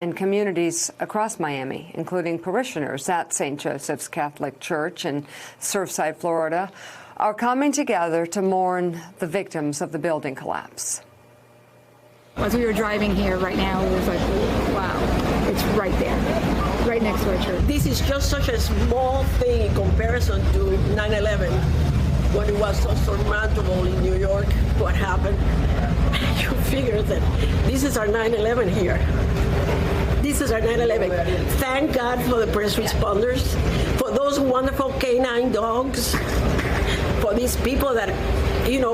in communities across Miami, including parishioners at St. Joseph's Catholic Church in Surfside, Florida, are coming together to mourn the victims of the building collapse. As we were driving here right now, it was like, wow, it's right there, right next to our church. This is just such a small thing in comparison to 9/11, when it was so surmountable in New York, what happened. You figure that this is our 9/11 here. This is our 9/11. Thank God for the first responders, for those wonderful canine dogs, for these people that,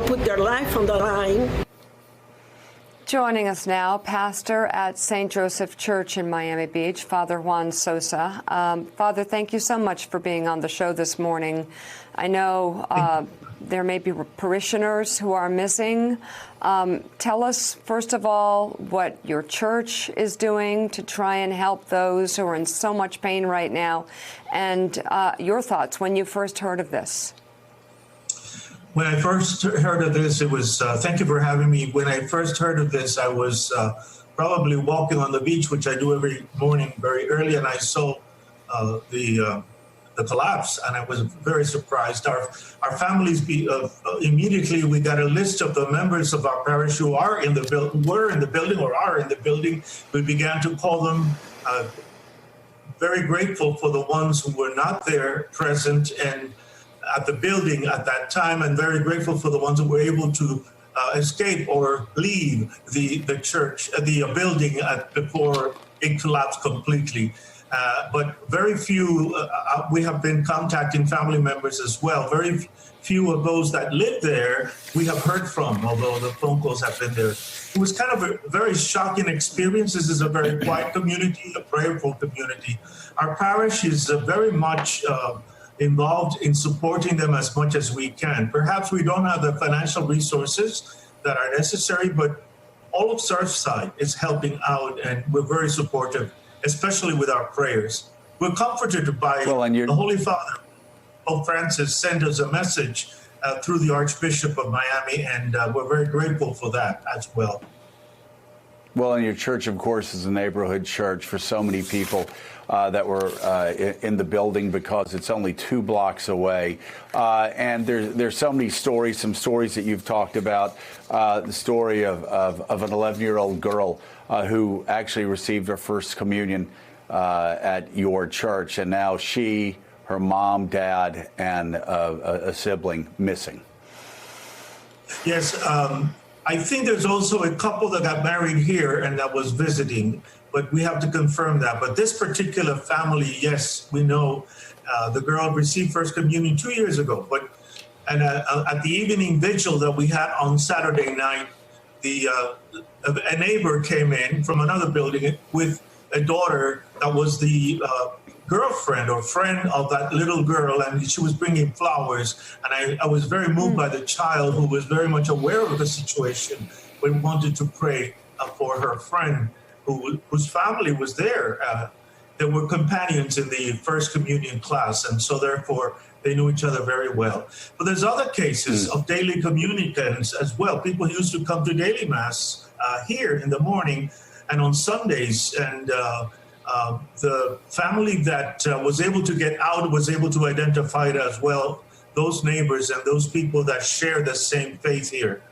put their life on the line. Joining us now, pastor at St. Joseph Church in Miami Beach, Father Juan Sosa. Father, thank you so much for being on the show this morning. I know there may be parishioners who are missing. Tell us, first of all, what your church is doing to try and help those who are in so much pain right now, and your thoughts when you first heard of this. When I first heard of this, it was, thank you for having me. When I first heard of this, I was probably walking on the beach, which I do every morning very early, and I saw the collapse, and I was very surprised. Our families, immediately we got a list of the members of our parish who were in the building. We began to call them, very grateful for the ones who were not there present and at the building at that time, and very grateful for the ones who were able to escape or leave the church, the building before it collapsed completely. But very few, we have been contacting family members as well. Very few of those that live there we have heard from, although the phone calls have been there. It was kind of a very shocking experience. This is a very quiet community, a prayerful community. Our parish is very much involved in supporting them as much as we can. Perhaps we don't have the financial resources that are necessary, but all of Surfside is helping out, and we're very supportive, especially with our prayers. We're comforted by the Holy Father, Pope Francis, sent us a message through the Archbishop of Miami, and we're very grateful for that as well. Well, and your church, of course, is a neighborhood church for so many people that were in the building, because it's only 2 blocks away. And there's so many stories, some stories that you've talked about, the story of an 11-year-old girl who actually received her first communion at your church, and now she, her mom, dad, and a sibling missing. Yes, I think there's also a couple that got married here and that was visiting, but we have to confirm that. But this particular family, yes, we know the girl received First Communion 2 years ago. And at the evening vigil that we had on Saturday night, a neighbor came in from another building with a daughter that was the girlfriend or friend of that little girl, and she was bringing flowers. And I was very moved by the child, who was very much aware of the situation, but wanted to pray for her friend whose family was there. They were companions in the First Communion class, and so therefore they knew each other very well. But there's other cases of daily communicants as well. People used to come to daily mass here in the morning and on Sundays, and the family that was able to get out was able to identify it as well, those neighbors and those people that share the same faith here.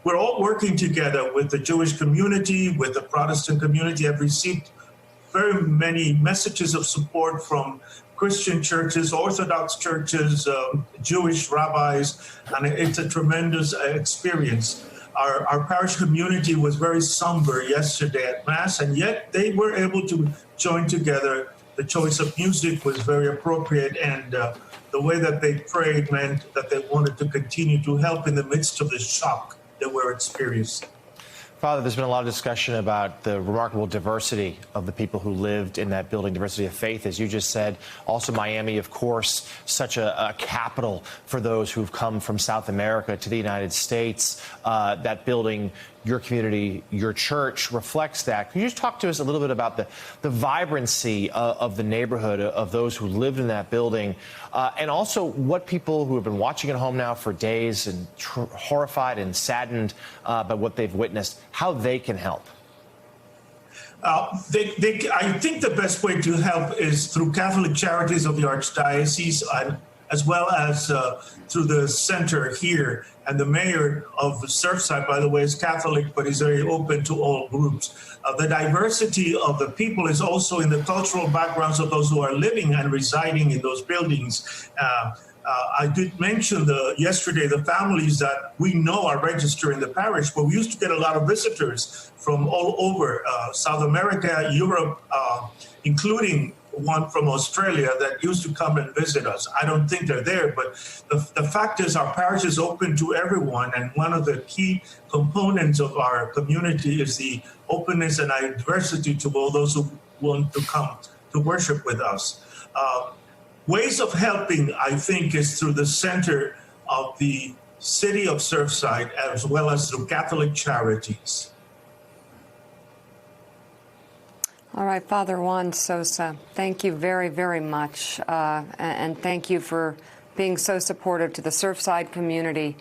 We're all working together with the Jewish community, with the Protestant community. I've received very many messages of support from Christian churches, Orthodox churches, Jewish rabbis, and it's a tremendous experience. Our parish community was very somber yesterday at Mass, and yet they were able to join together. The choice of music was very appropriate, and the way that they prayed meant that they wanted to continue to help in the midst of the shock that we're experiencing. Father, there's been a lot of discussion about the remarkable diversity of the people who lived in that building, diversity of faith, as you just said. Also, Miami, of course, such a capital for those who've come from South America to the United States. That building, your community, your church reflects that. Can you just talk to us a little bit about the vibrancy of the neighborhood, of those who lived in that building, and also what people who have been watching at home now for days and horrified and saddened by what they've witnessed, how they can help? I think the best way to help is through Catholic Charities of the Archdiocese, as well as through the center here. And the mayor of Surfside, by the way, is Catholic, but is very open to all groups. The diversity of the people is also in the cultural backgrounds of those who are living and residing in those buildings. I did mention yesterday the families that we know are registered in the parish, but we used to get a lot of visitors from all over South America, Europe, including one from Australia that used to come and visit us. I don't think they're there, but the fact is our parish is open to everyone, and one of the key components of our community is the openness and diversity to all those who want to come to worship with us. Ways of helping, I think, is through the center of the city of Surfside, as well as through Catholic Charities. All right, Father Juan Sosa, thank you very, very much. And thank you for being so supportive to the Surfside community.